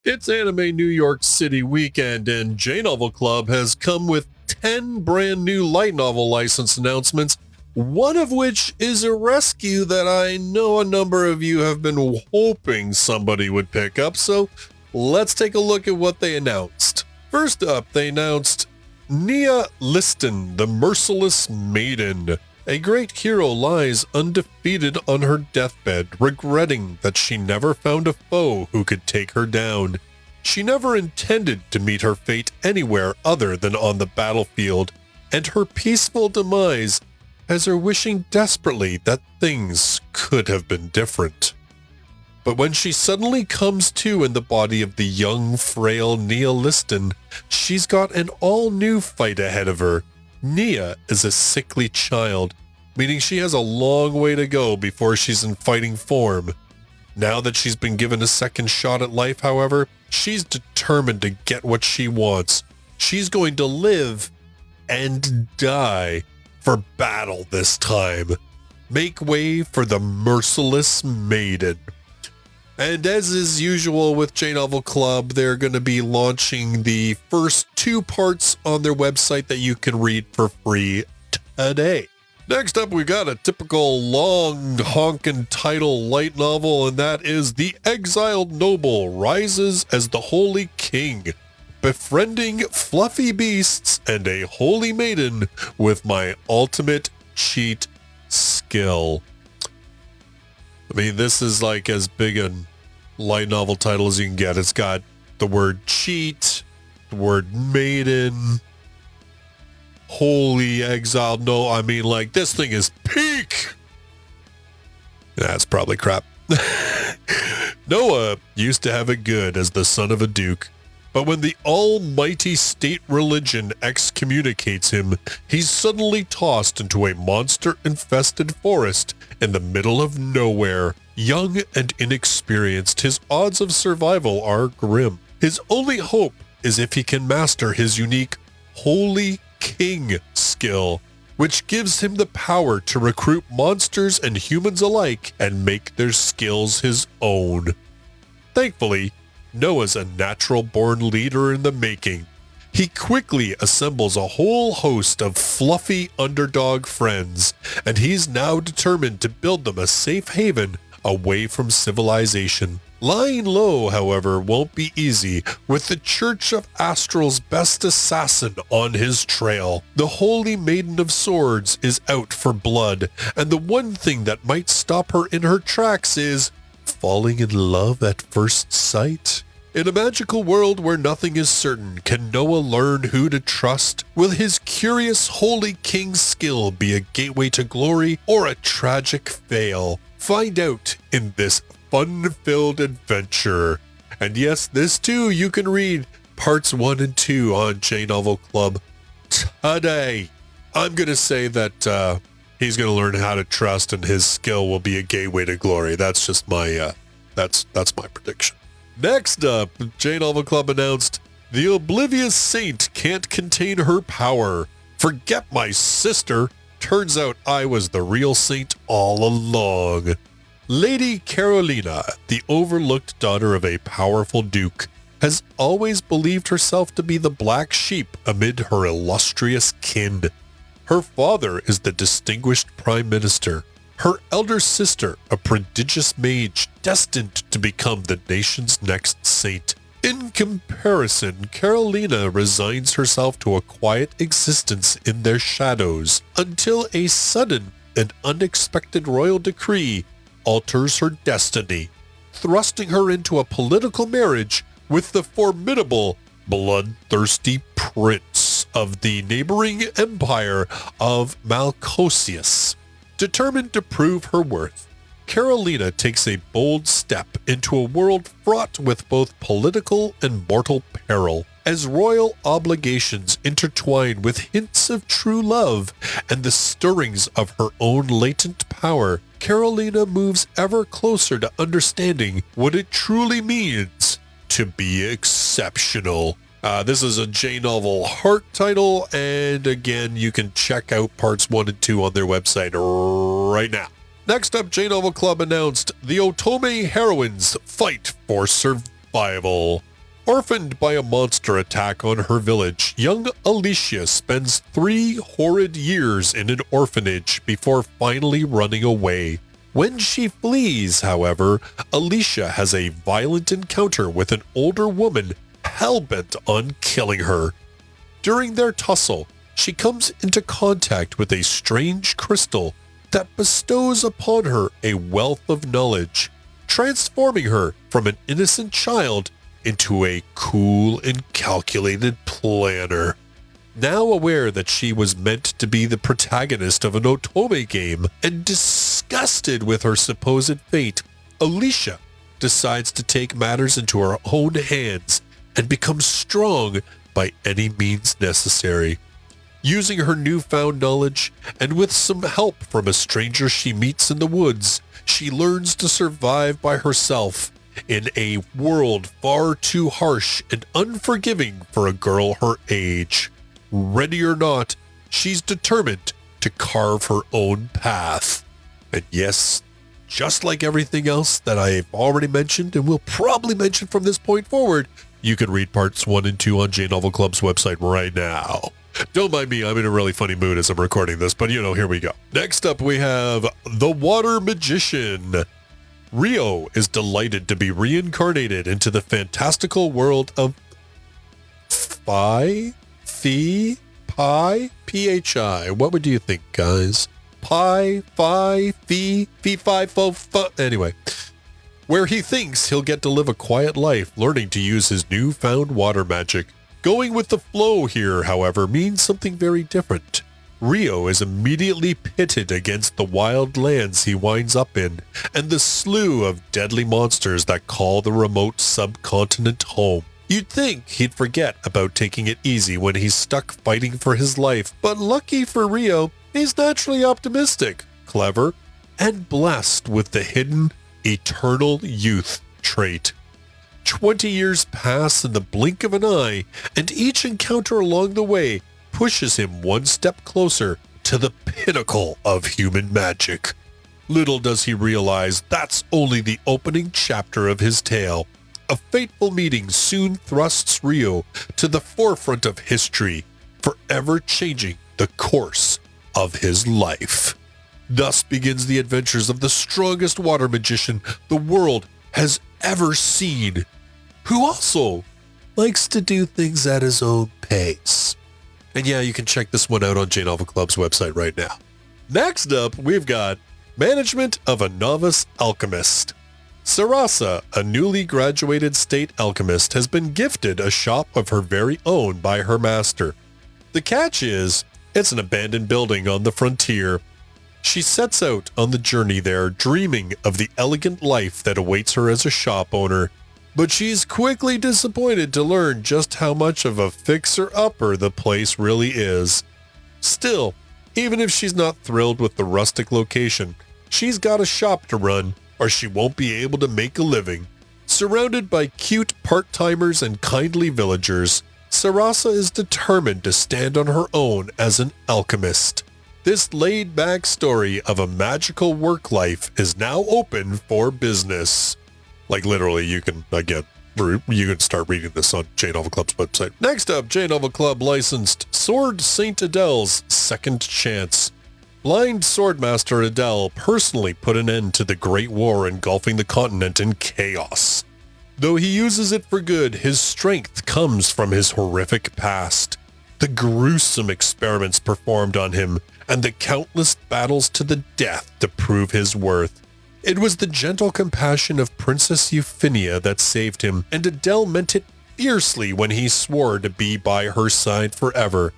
It's Anime New York City weekend, and J-Novel Club has come with 10 brand new light novel license announcements, one of which is a rescue that I know a number of you have been hoping somebody would pick up, so let's take a look at what they announced. First up, they announced Nia Liston, the Merciless Maiden. A great hero lies undefeated on her deathbed, regretting that she never found a foe who could take her down. She never intended to meet her fate anywhere other than on the battlefield, and her peaceful demise has her wishing desperately that things could have been different. But when she suddenly comes to in the body of the young, frail Nia Liston, she's got an all-new fight ahead of her. Nia is a sickly child, meaning she has a long way to go before she's in fighting form. Now that she's been given a second shot at life, however, she's determined to get what she wants. She's going to live and die for battle this time. Make way for the Merciless Maiden. And as is usual with J-Novel Club, they're going to be launching the first 2 parts on their website that you can read for free today. Next up, we got a typical long honkin' title light novel, and that is The Exiled Noble Rises as the Holy King, befriending fluffy beasts and a holy maiden with my ultimate cheat skill. I mean, this is like as big a light novel title as you can get. It's got the word cheat, the word maiden, holy, exiled. No, I mean, like, this thing is peak. That's probably crap. Noah used to have it good as the son of a duke, but when the almighty state religion excommunicates him, he's suddenly tossed into a monster-infested forest in the middle of nowhere. Young and inexperienced, his odds of survival are grim. His only hope is if he can master his unique Holy King skill, which gives him the power to recruit monsters and humans alike and make their skills his own. Thankfully, Noah's a natural-born leader in the making. He quickly assembles a whole host of fluffy underdog friends, and he's now determined to build them a safe haven away from civilization. Lying low, however, won't be easy, with the Church of Astral's best assassin on his trail. The Holy Maiden of Swords is out for blood, and the one thing that might stop her in her tracks is falling in love at first sight. In a magical world where nothing is certain, can Noah learn who to trust? Will his curious Holy King skill be a gateway to glory or a tragic fail? Find out in this fun-filled adventure. And yes, this too you can read parts 1 and 2 on J-Novel Club today. I'm going to say that he's going to learn how to trust and his skill will be a gateway to glory. That's just my, that's my prediction. Next up, J-Novel Club announced, The Oblivious Saint can't contain her power. Forget my sister. Turns out I was the real saint all along. Lady Carolina, the overlooked daughter of a powerful duke, has always believed herself to be the black sheep amid her illustrious kin. Her father is the distinguished prime minister. Her elder sister, a prodigious mage destined to become the nation's next saint. In comparison, Carolina resigns herself to a quiet existence in their shadows until a sudden and unexpected royal decree alters her destiny, thrusting her into a political marriage with the formidable, bloodthirsty prince of the neighboring empire of Malcosius. Determined to prove her worth, Carolina takes a bold step into a world fraught with both political and mortal peril, as royal obligations intertwine with hints of true love and the stirrings of her own latent power. Carolina moves ever closer to understanding what it truly means to be exceptional. This is a J-Novel Heart title, and again, you can check out parts 1 and 2 on their website right now. Next up, J-Novel Club announced the Otome heroines fight for survival. Orphaned by a monster attack on her village, young Alicia spends 3 horrid years in an orphanage before finally running away. When she flees, however, Alicia has a violent encounter with an older woman hell-bent on killing her. During their tussle, she comes into contact with a strange crystal that bestows upon her a wealth of knowledge, transforming her from an innocent child into a cool and calculated planner. Now aware that she was meant to be the protagonist of an otome game and disgusted with her supposed fate, Alicia decides to take matters into her own hands and become strong by any means necessary. Using her newfound knowledge, and with some help from a stranger she meets in the woods, she learns to survive by herself in a world far too harsh and unforgiving for a girl her age. Ready or not, she's determined to carve her own path. And yes, just like everything else that I've already mentioned and will probably mention from this point forward, you can read parts 1 and 2 on J Novel Club's website right now. Don't mind me, I'm in a really funny mood as I'm recording this, but here we go. Next up, we have The Water Magician. Rio is delighted to be reincarnated into the fantastical world of Phi. What would you think, guys? Pi, Phi, Fi, Fo. Anyway, where he thinks he'll get to live a quiet life, learning to use his newfound water magic. Going with the flow here, however, means something very different. Rio is immediately pitted against the wild lands he winds up in, and the slew of deadly monsters that call the remote subcontinent home. You'd think he'd forget about taking it easy when he's stuck fighting for his life, but lucky for Rio, he's naturally optimistic, clever, and blessed with the hidden eternal youth trait. 20 years pass in the blink of an eye, and each encounter along the way pushes him one step closer to the pinnacle of human magic. Little does he realize that's only the opening chapter of his tale. A fateful meeting soon thrusts Rio to the forefront of history, forever changing the course of his life. Thus begins the adventures of the strongest water magician the world has ever seen, who also likes to do things at his own pace. And yeah, you can check this one out on J Novel Club's website right now. Next up, we've got Management of a Novice Alchemist. Sarasa, a newly graduated state alchemist, has been gifted a shop of her very own by her master. The catch is, it's an abandoned building on the frontier. She sets out on the journey there, dreaming of the elegant life that awaits her as a shop owner. But she's quickly disappointed to learn just how much of a fixer-upper the place really is. Still, even if she's not thrilled with the rustic location, she's got a shop to run, or she won't be able to make a living. Surrounded by cute part-timers and kindly villagers, Sarasa is determined to stand on her own as an alchemist. This laid-back story of a magical work life is now open for business. Like literally, you can start reading this on J Novel Club's website. Next up, J Novel Club licensed Sword Saint Adele's Second Chance. Blind Swordmaster Adele personally put an end to the Great War engulfing the continent in chaos. Though he uses it for good, his strength comes from his horrific past. The gruesome experiments performed on him, and the countless battles to the death to prove his worth. It was the gentle compassion of Princess Euphemia that saved him, and Adele meant it fiercely when he swore to be by her side forever.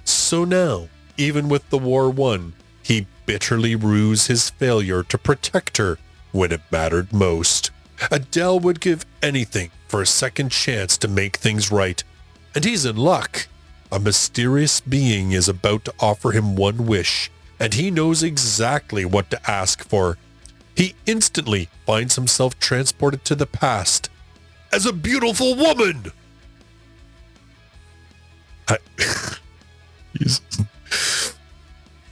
So now, even with the war won, he bitterly rues his failure to protect her when it mattered most. Adele would give anything for a second chance to make things right, and he's in luck. A mysterious being is about to offer him one wish, and he knows exactly what to ask for. He instantly finds himself transported to the past as a beautiful woman.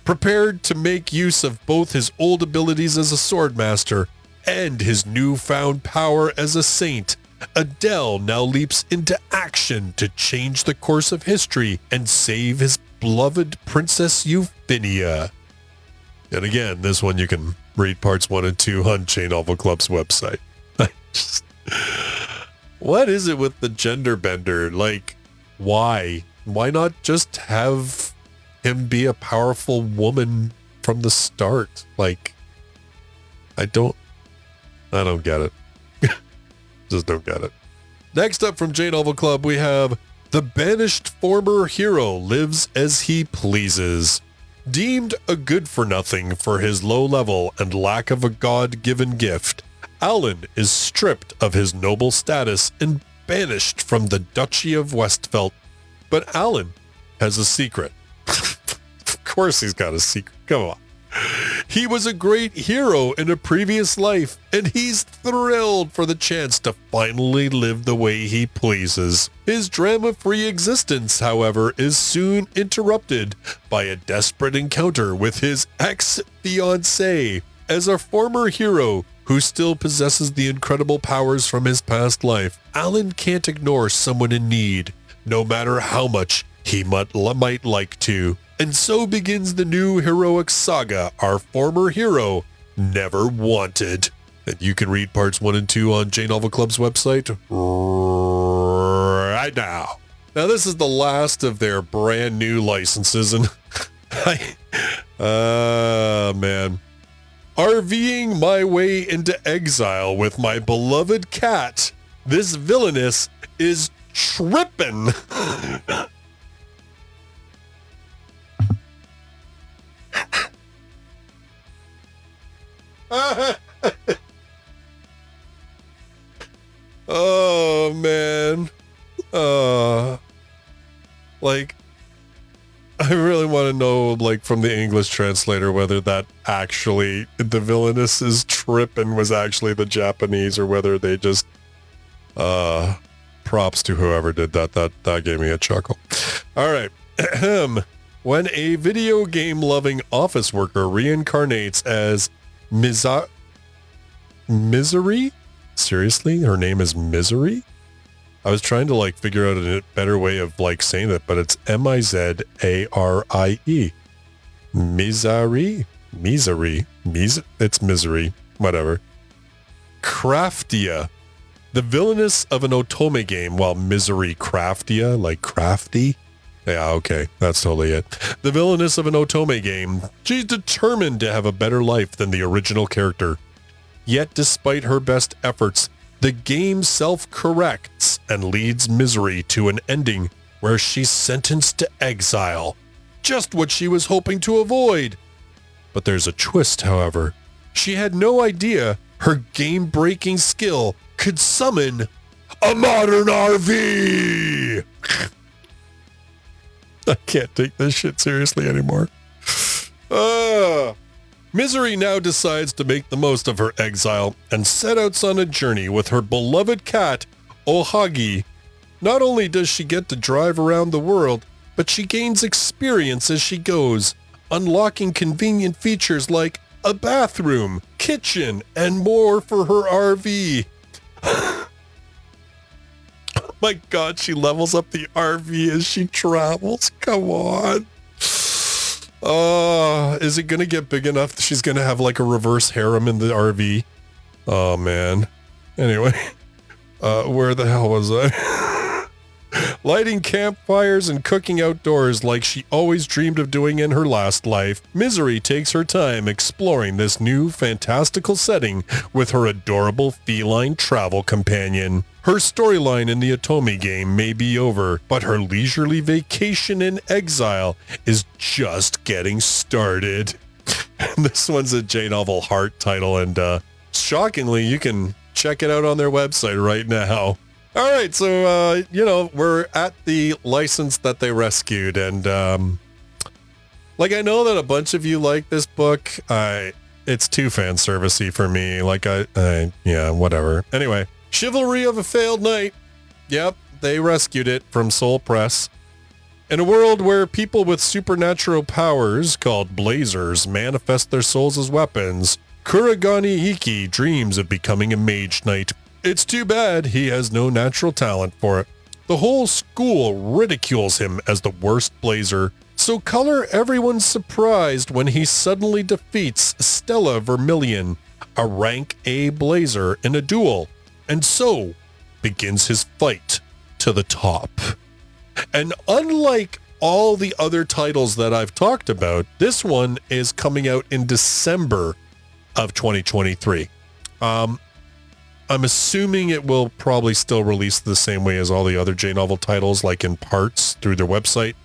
Prepared to make use of both his old abilities as a swordmaster and his newfound power as a saint, Adele now leaps into action to change the course of history and save his beloved Princess Euphemia. And again, this one you can read parts 1 and 2 on J Novel Club's website. What is it with the gender bender? Like, why? Why not just have him be a powerful woman from the start? Like, I don't get it. Just don't get it. Next up from J Novel Club, we have The Banished Former Hero Lives as He Pleases. Deemed a good-for-nothing for his low level and lack of a God-given gift, Alan is stripped of his noble status and banished from the Duchy of Westfeld. But Alan has a secret. Of course he's got a secret. Come on. He was a great hero in a previous life, and he's thrilled for the chance to finally live the way he pleases. His drama-free existence, however, is soon interrupted by a desperate encounter with his ex-fiancée. As a former hero who still possesses the incredible powers from his past life, Alan can't ignore someone in need, no matter how much he might like to. And so begins the new heroic saga our former hero never wanted. And you can read parts 1 and 2 on J Novel Club's website right now. Now this is the last of their brand new licenses, and man. RVing my way into exile with my beloved cat. This villainess is trippin'. Oh man. Like, I really want to know, like, from the English translator whether that actually, the villainous is trippin' was actually the Japanese, or whether they just props to whoever did that. That gave me a chuckle. All right. When a video game loving office worker reincarnates as Misery? Seriously? Her name is Misery? I was trying to, like, figure out a better way of, like, saying that, but it's Mizarie. Misery? It's Misery. Whatever. Craftia. The villainess of an otome game, while Misery Craftia, like crafty? Yeah, okay. That's totally it. The villainess of an otome game. She's determined to have a better life than the original character. Yet, despite her best efforts, the game self-corrects and leads Misery to an ending where she's sentenced to exile. Just what she was hoping to avoid. But there's a twist, however. She had no idea her game-breaking skill could summon a modern RV! I can't take this shit seriously anymore. Misery now decides to make the most of her exile and set out on a journey with her beloved cat, Ohagi. Not only does she get to drive around the world, but she gains experience as she goes, unlocking convenient features like a bathroom, kitchen, and more for her RV. My God, she levels up the RV as she travels. Come on. Is it going to get big enough that she's going to have like a reverse harem in the RV? Oh, man. Anyway, where the hell was I? Lighting campfires and cooking outdoors like she always dreamed of doing in her last life, Misery takes her time exploring this new fantastical setting with her adorable feline travel companion. Her storyline in the otome game may be over, but her leisurely vacation in exile is just getting started. This one's a J Novel Heart title, and shockingly, you can check it out on their website right now. All right, so, we're at the license that they rescued, and, like, I know that a bunch of you like this book. It's too fan servicey for me. Like, yeah, whatever. Anyway, Chivalry of a Failed Knight. Yep, they rescued it from Soul Press. In a world where people with supernatural powers, called Blazers, manifest their souls as weapons, Kuragane Iki dreams of becoming a mage knight. It's too bad he has no natural talent for it. The whole school ridicules him as the worst blazer, so color everyone's surprised when he suddenly defeats Stella Vermilion, a rank A blazer, in a duel, and so begins his fight to the top. And unlike all the other titles that I've talked about, this one is coming out in December of 2023. I'm assuming it will probably still release the same way as all the other J-Novel titles, like in parts through their website,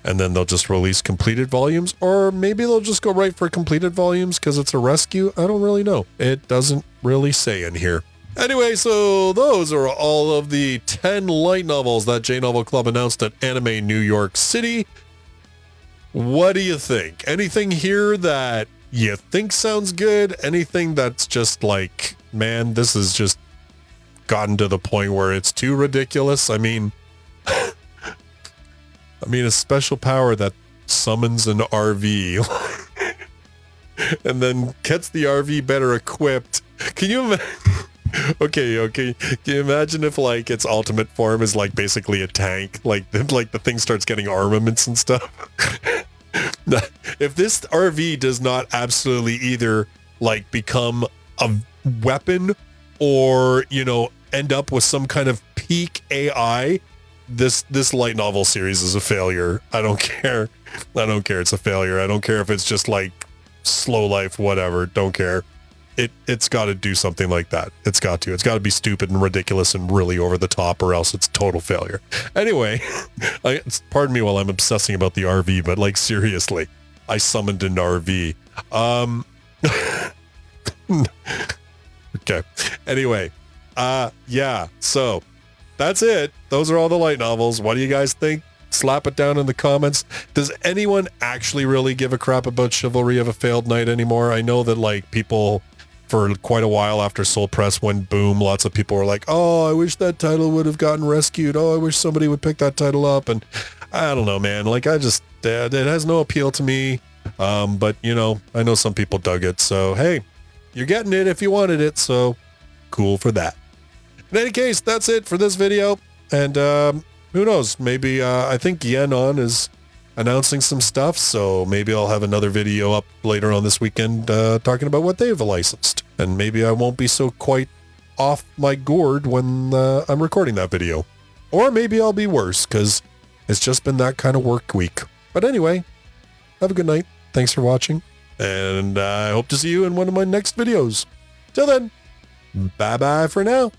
and then they'll just release completed volumes, or maybe they'll just go right for completed volumes because it's a rescue. I don't really know. It doesn't really say in here. Anyway, so those are all of the 10 light novels that J-Novel Club announced at Anime New York City. What do you think? Anything here that you think sounds good? Anything that's just like, man, this has just gotten to the point where it's too ridiculous? I mean, a special power that summons an RV and then gets the RV better equipped. Can you imagine? Okay. Can you imagine if like its ultimate form is like basically a tank? Like the thing starts getting armaments and stuff. If this RV does not absolutely either like become a weapon or, you know, end up with some kind of peak AI, this light novel series is a failure. I don't care. It's a failure. I don't care if it's just like slow life, whatever. Don't care. It's got to do something like that. It's got to be stupid and ridiculous and really over the top, or else it's total failure. Anyway, pardon me while I'm obsessing about the RV, but like seriously, I summoned an RV. Okay. Anyway, yeah. So that's it. Those are all the light novels. What do you guys think? Slap it down in the comments. Does anyone actually really give a crap about Chivalry of a Failed Knight anymore? I know that like people, for quite a while after Soul Press went boom, lots of people were like, oh, I wish that title would have gotten rescued. Oh, I wish somebody would pick that title up. And I don't know, man. Like, it has no appeal to me. But, you know, I know some people dug it. So, hey, you're getting it if you wanted it. So, cool for that. In any case, that's it for this video. And who knows? Maybe I think Yenon is announcing some stuff, so maybe I'll have another video up later on this weekend talking about what they've licensed. And maybe I won't be so quite off my gourd when I'm recording that video. Or maybe I'll be worse, because it's just been that kind of work week. But anyway, have a good night. Thanks for watching, and I hope to see you in one of my next videos. Till then, bye-bye for now.